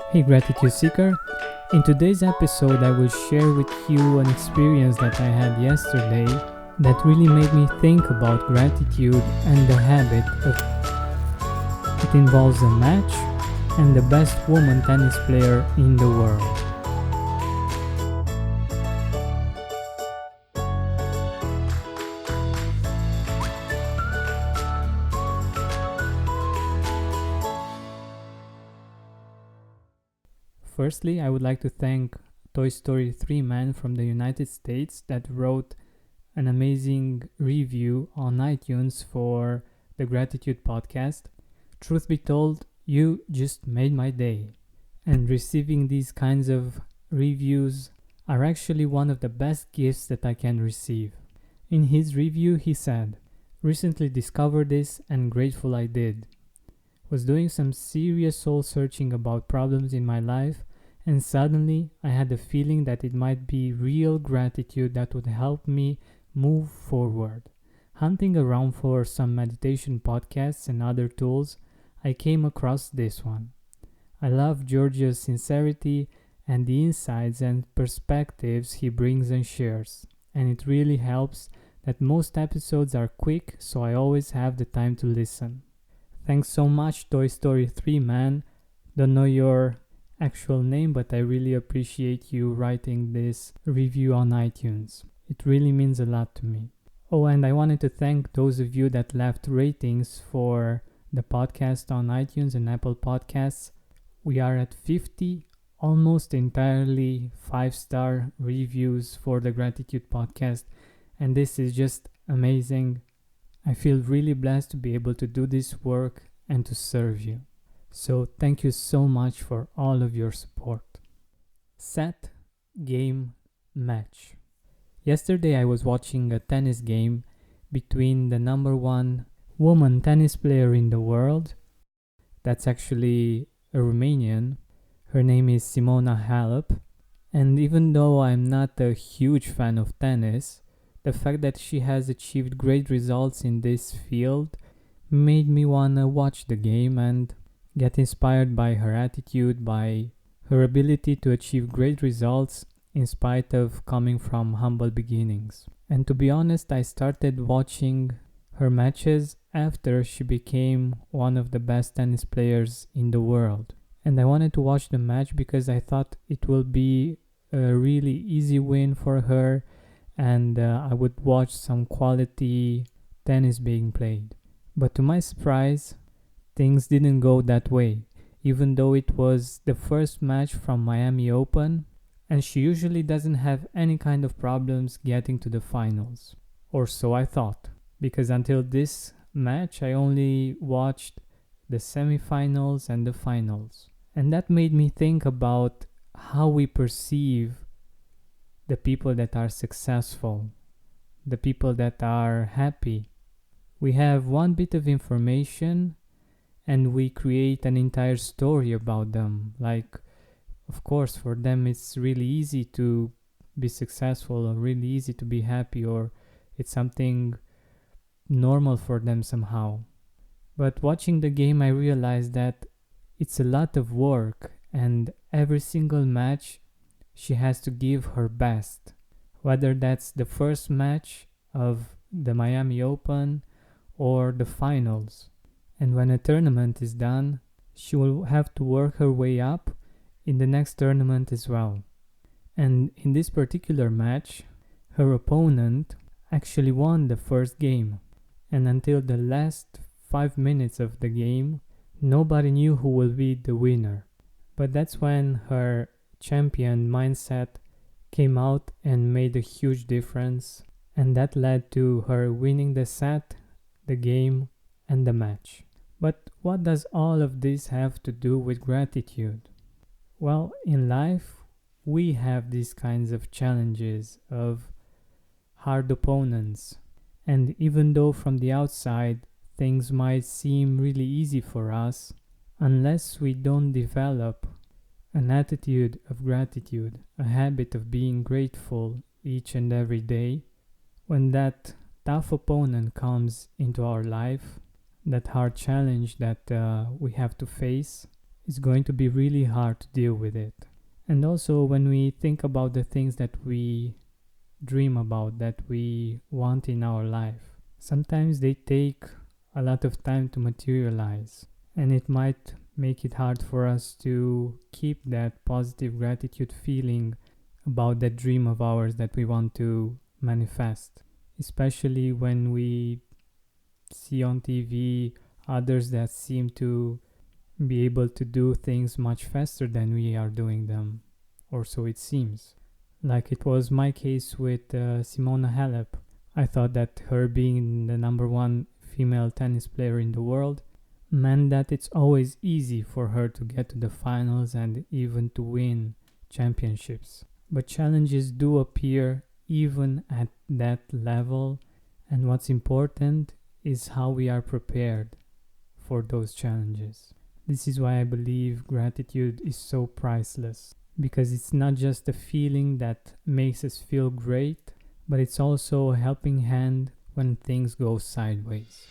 Hey Gratitude Seeker, in today's episode I will share with you an experience that I had yesterday that really made me think about gratitude and the habit of it. Involves a match and the best woman tennis player in the world. Firstly, I would like to thank Toy Story3 Man from the United States that wrote an amazing review on iTunes for the Gratitude podcast. Truth be told, you just made my day. And receiving these kinds of reviews are actually one of the best gifts that I can receive. In his review, he said, "Recently discovered this and grateful I did. Was doing some serious soul searching about problems in my life, and suddenly I had the feeling that it might be real gratitude that would help me move forward. Hunting around for some meditation podcasts and other tools, I came across this one. I love Georgia's sincerity and the insights and perspectives he brings and shares, and it really helps that most episodes are quick, so I always have the time to listen. Thanks so much, Toy Story3 Man. Don't know your actual name, but I really appreciate you writing this review on iTunes. It really means a lot to me. Oh, and I wanted to thank those of you that left ratings for the podcast on iTunes and Apple Podcasts. We are at 50, almost entirely 5-star reviews for the Gratitude podcast, and this is just amazing. I feel really blessed to be able to do this work and to serve you. So thank you so much for all of your support. Set, game, match. Yesterday I was watching a tennis game between the number one woman tennis player in the world. That's actually a Romanian. Her name is Simona Halep. And even though I'm not a huge fan of tennis, the fact that she has achieved great results in this field made me wanna watch the game and get inspired by her attitude, by her ability to achieve great results in spite of coming from humble beginnings. And to be honest, I started watching her matches after she became one of the best tennis players in the world. And I wanted to watch the match because I thought it will be a really easy win for her, and I would watch some quality tennis being played. But to my surprise, things didn't go that way, even though it was the first match from Miami Open, and she usually doesn't have any kind of problems getting to the finals. Or so I thought, because until this match I only watched the semifinals and the finals. And that made me think about how we perceive the people that are successful, the people that are happy. We have one bit of information and we create an entire story about them. Like, of course, for them it's really easy to be successful or really easy to be happy, or it's something normal for them somehow. But watching the game I realized that it's a lot of work, and every single match she has to give her best. Whether that's the first match of the Miami Open or the finals. And when a tournament is done, she will have to work her way up in the next tournament as well. And in this particular match, her opponent actually won the first game. And until the last 5 minutes of the game, nobody knew who will be the winner. But that's when her champion mindset came out and made a huge difference. And that led to her winning the set, the game, and the match. But what does all of this have to do with gratitude? Well, in life, we have these kinds of challenges of hard opponents. And even though from the outside things might seem really easy for us, unless we don't develop an attitude of gratitude, a habit of being grateful each and every day, when that tough opponent comes into our life, that hard challenge that we have to face, it's going to be really hard to deal with it. And also, when we think about the things that we dream about, that we want in our life, sometimes they take a lot of time to materialize, and it might make it hard for us to keep that positive gratitude feeling about that dream of ours that we want to manifest, especially when we see on TV others that seem to be able to do things much faster than we are doing them, or so it seems. Like it was my case with Simona Halep. I thought that her being the number one female tennis player in the world meant that it's always easy for her to get to the finals and even to win championships. But challenges do appear even at that level, and what's important is how we are prepared for those challenges. This is why I believe gratitude is so priceless, because it's not just a feeling that makes us feel great, but it's also a helping hand when things go sideways.